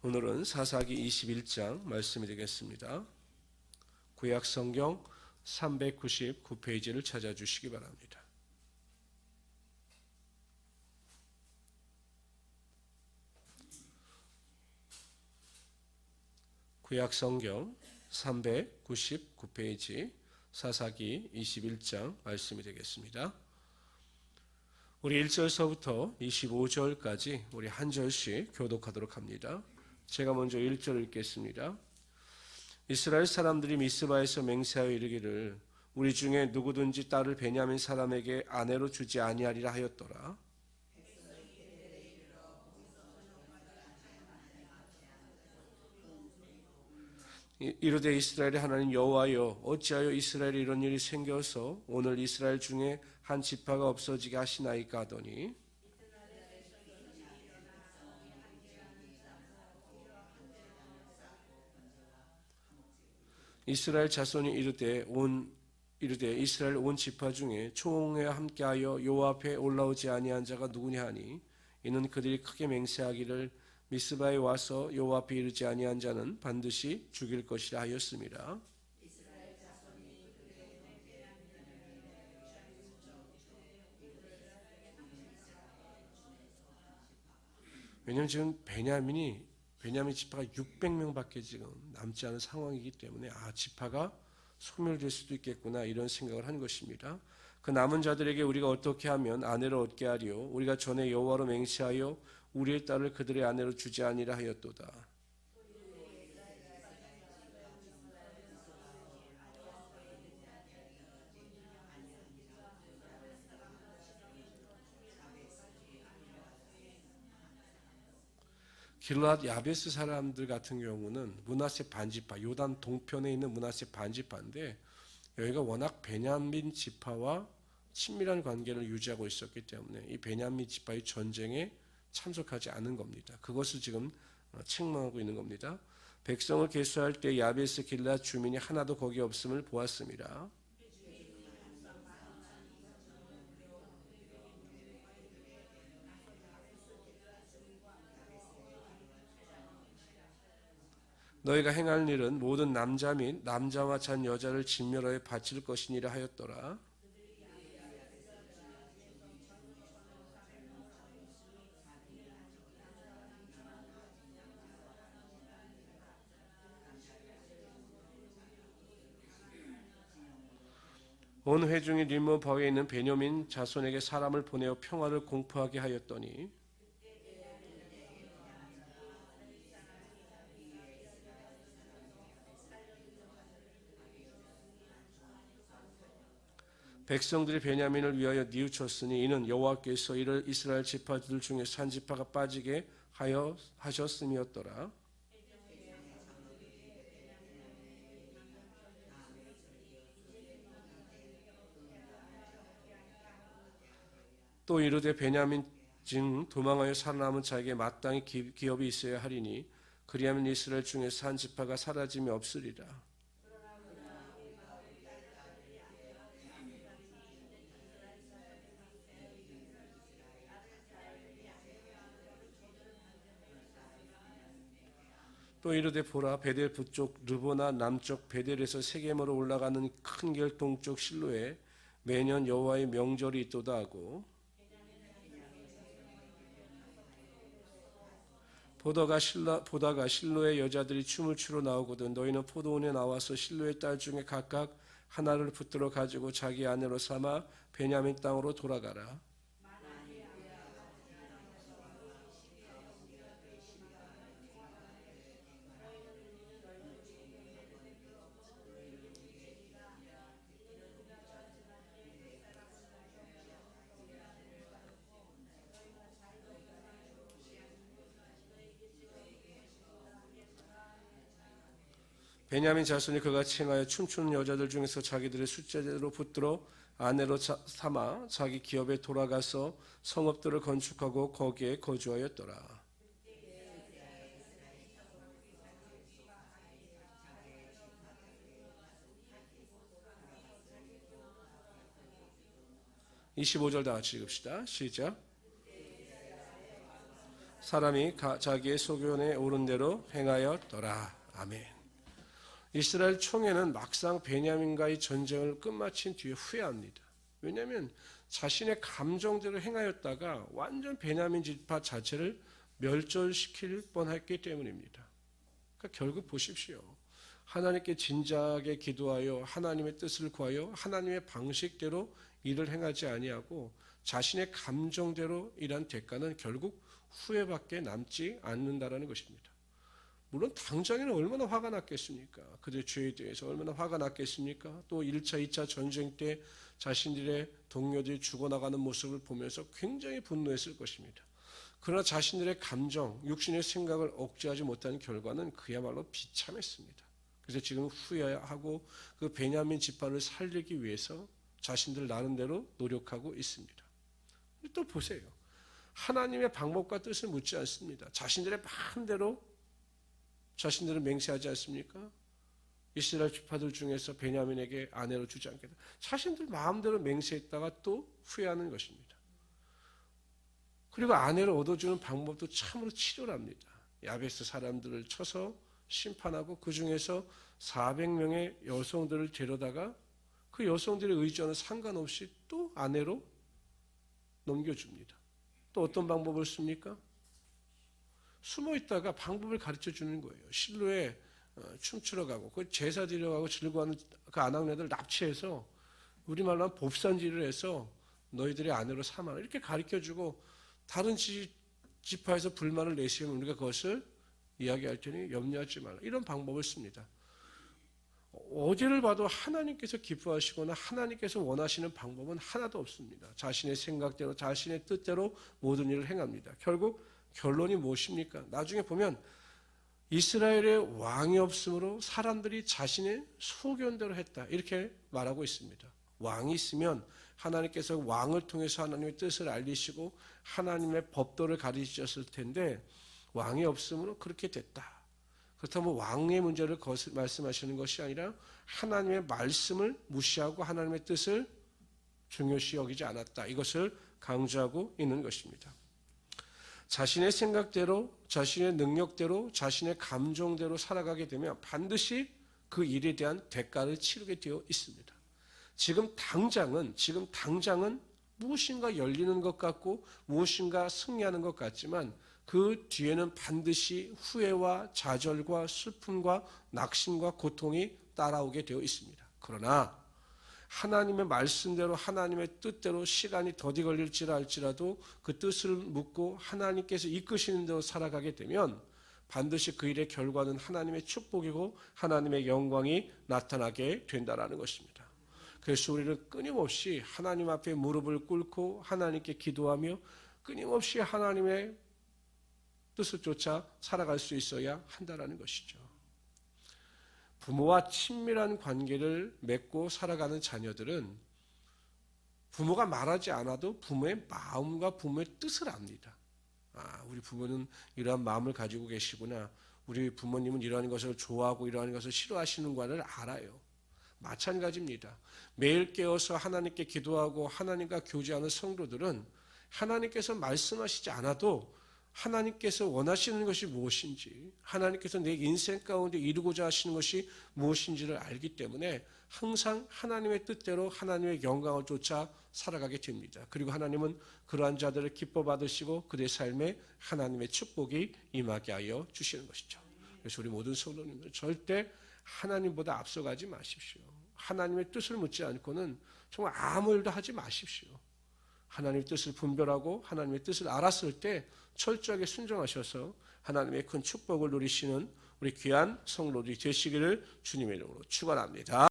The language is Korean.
오늘은 사사기 21장 말씀이 되겠습니다. 구약 성경 399페이지를 찾아주시기 바랍니다. 구약 성경 399페이지 사사기 21장 말씀이 되겠습니다. 우리 1절서부터 25절까지 우리 한 절씩 교독하도록 합니다. 제가 먼저 1절을 읽겠습니다. 이스라엘 사람들이 미스바에서 맹세하여 이르기를 우리 중에 누구든지 딸을 베냐민 사람에게 아내로 주지 아니하리라 하였더라. 이르되 이스라엘의 하나님 여호와여, 어찌하여 이스라엘에 이런 일이 생겨서 오늘 이스라엘 중에 한 지파가 없어지게 하시나이까 하더니, 이스라엘 자손이 이르되 이스라엘 온 지파 중에 총회와 함께하여 여호와 앞에 올라오지 아니한 자가 누구냐 하니, 이는 그들이 크게 맹세하기를 미스바에 와서 여호와 앞에 이르지 아니한 자는 반드시 죽일 것이라 하였습니다. 왜냐하면 지금 베냐민 지파가 600명밖에 지금 남지 않은 상황이기 때문에 지파가 소멸될 수도 있겠구나 이런 생각을 한 것입니다. 그 남은 자들에게 우리가 어떻게 하면 아내를 얻게 하리요? 우리가 전에 여호와로 맹세하여 우리의 딸을 그들의 아내로 주지 아니라 하였도다. 길르앗 야베스 사람들 같은 경우는 므낫세 반지파, 요단 동편에 있는 므낫세 반지파인데 여기가 워낙 베냐민 지파와 친밀한 관계를 유지하고 있었기 때문에 이 베냐민 지파의 전쟁에 참석하지 않은 겁니다. 그것을 지금 책망하고 있는 겁니다. 백성을 계수할 때 야베스 길르앗 주민이 하나도 거기 없음을 보았습니다. 너희가 행할 일은 모든 남자 및 남자와 잔 여자를 진멸하여 바칠 것이니라 하였더라. 온 회중이 림몬 바위에 있는 베냐민 자손에게 사람을 보내어 평화를 공포하게 하였더니, 백성들이 베냐민을 위하여 뉘우쳤으니 이는 여호와께서 이를 이스라엘 지파들 중에 한 지파가 빠지게 하여 하셨음이었더라. 또 이르되 베냐민 중 도망하여 살아남은 자에게 마땅히 기업이 있어야 하리니 그리하면 이스라엘 중에서 한 지파가 사라짐이 없으리라. 또 이르되 보라, 베델 북쪽 르보나 남쪽 베델에서 세겜으로 올라가는 큰 길 동쪽 실로에 매년 여호와의 명절이 있도다 하고, 보다가 실로의 여자들이 춤을 추러 나오거든 너희는 포도원에 나와서 실로의 딸 중에 각각 하나를 붙들어 가지고 자기 아내로 삼아 베냐민 땅으로 돌아가라. 베냐민 자손이 그같이 행하여 춤추는 여자들 중에서 자기들의 숫자대로 붙들어 아내로 삼아 자기 기업에 돌아가서 성읍들을 건축하고 거기에 거주하였더라. (25절) 다 같이 읽읍시다. 시작. 사람이 자기의 소견에 오른 대로 행하였더라. 아멘. 이스라엘 총회는 막상 베냐민과의 전쟁을 끝마친 뒤에 후회합니다. 왜냐하면 자신의 감정대로 행하였다가 완전 베냐민 지파 자체를 멸절시킬 뻔했기 때문입니다. 그러니까 결국 보십시오. 하나님께 진작에 기도하여 하나님의 뜻을 구하여 하나님의 방식대로 일을 행하지 아니하고 자신의 감정대로 일한 대가는 결국 후회밖에 남지 않는다라는 것입니다. 물론 당장에는 얼마나 화가 났겠습니까? 그들의 죄에 대해서 얼마나 화가 났겠습니까? 또 1차, 2차 전쟁 때 자신들의 동료들이 죽어나가는 모습을 보면서 굉장히 분노했을 것입니다. 그러나 자신들의 감정, 육신의 생각을 억제하지 못한 결과는 그야말로 비참했습니다. 그래서 지금 후회하고 그 베냐민 지파를 살리기 위해서 자신들 나름대로 노력하고 있습니다. 또 보세요. 하나님의 방법과 뜻을 묻지 않습니다. 자신들의 마음대로 자신들을 맹세하지 않습니까? 이스라엘 지파들 중에서 베냐민에게 아내로 주지 않겠다. 자신들 마음대로 맹세했다가 또 후회하는 것입니다. 그리고 아내를 얻어주는 방법도 참으로 치졸합니다. 야베스 사람들을 쳐서 심판하고 그 중에서 400명의 여성들을 데려다가 그 여성들의 의견은 상관없이 또 아내로 넘겨줍니다. 또 어떤 방법을 씁니까? 숨어 있다가 방법을 가르쳐 주는 거예요. 실로에 춤추러 가고 그 제사 드리러 가고 즐거워하는 그 아낙네들 납치해서 우리말로 하면 법산지를 해서 너희들의 아내로 삼아라 이렇게 가르쳐 주고 다른 지파에서 불만을 내시면 우리가 그것을 이야기할 테니 염려하지 말라 이런 방법을 씁니다. 어제를 봐도 하나님께서 기뻐하시거나 하나님께서 원하시는 방법은 하나도 없습니다. 자신의 생각대로 자신의 뜻대로 모든 일을 행합니다. 결국 결론이 무엇입니까? 나중에 보면 이스라엘의 왕이 없으므로 사람들이 자신의 소견대로 했다 이렇게 말하고 있습니다. 왕이 있으면 하나님께서 왕을 통해서 하나님의 뜻을 알리시고 하나님의 법도를 가르치셨을 텐데 왕이 없으므로 그렇게 됐다. 그렇다면 왕의 문제를 말씀하시는 것이 아니라 하나님의 말씀을 무시하고 하나님의 뜻을 중요시 여기지 않았다. 이것을 강조하고 있는 것입니다. 자신의 생각대로, 자신의 능력대로, 자신의 감정대로 살아가게 되면 반드시 그 일에 대한 대가를 치르게 되어 있습니다. 지금 당장은 무엇인가 열리는 것 같고 무엇인가 승리하는 것 같지만 그 뒤에는 반드시 후회와 좌절과 슬픔과 낙심과 고통이 따라오게 되어 있습니다. 그러나 하나님의 말씀대로 하나님의 뜻대로 시간이 더디 걸릴지라 할지라도 그 뜻을 묻고 하나님께서 이끄시는 대로 살아가게 되면 반드시 그 일의 결과는 하나님의 축복이고 하나님의 영광이 나타나게 된다는 것입니다. 그래서 우리는 끊임없이 하나님 앞에 무릎을 꿇고 하나님께 기도하며 끊임없이 하나님의 뜻을 쫓아 살아갈 수 있어야 한다는 것이죠. 부모와 친밀한 관계를 맺고 살아가는 자녀들은 부모가 말하지 않아도 부모의 마음과 부모의 뜻을 압니다. 우리 부모는 이러한 마음을 가지고 계시구나. 우리 부모님은 이러한 것을 좋아하고 이러한 것을 싫어하시는 것을 알아요. 마찬가지입니다. 매일 깨어서 하나님께 기도하고 하나님과 교제하는 성도들은 하나님께서 말씀하시지 않아도 하나님께서 원하시는 것이 무엇인지 하나님께서 내 인생 가운데 이루고자 하시는 것이 무엇인지를 알기 때문에 항상 하나님의 뜻대로 하나님의 영광을 쫓아 살아가게 됩니다. 그리고 하나님은 그러한 자들을 기뻐 받으시고 그들의 삶에 하나님의 축복이 임하게 하여 주시는 것이죠. 그래서 우리 모든 성도님들 절대 하나님보다 앞서가지 마십시오. 하나님의 뜻을 묻지 않고는 정말 아무 일도 하지 마십시오. 하나님의 뜻을 분별하고 하나님의 뜻을 알았을 때 철저하게 순종하셔서 하나님의 큰 축복을 누리시는 우리 귀한 성도들이 되시기를 주님의 이름으로 축원합니다.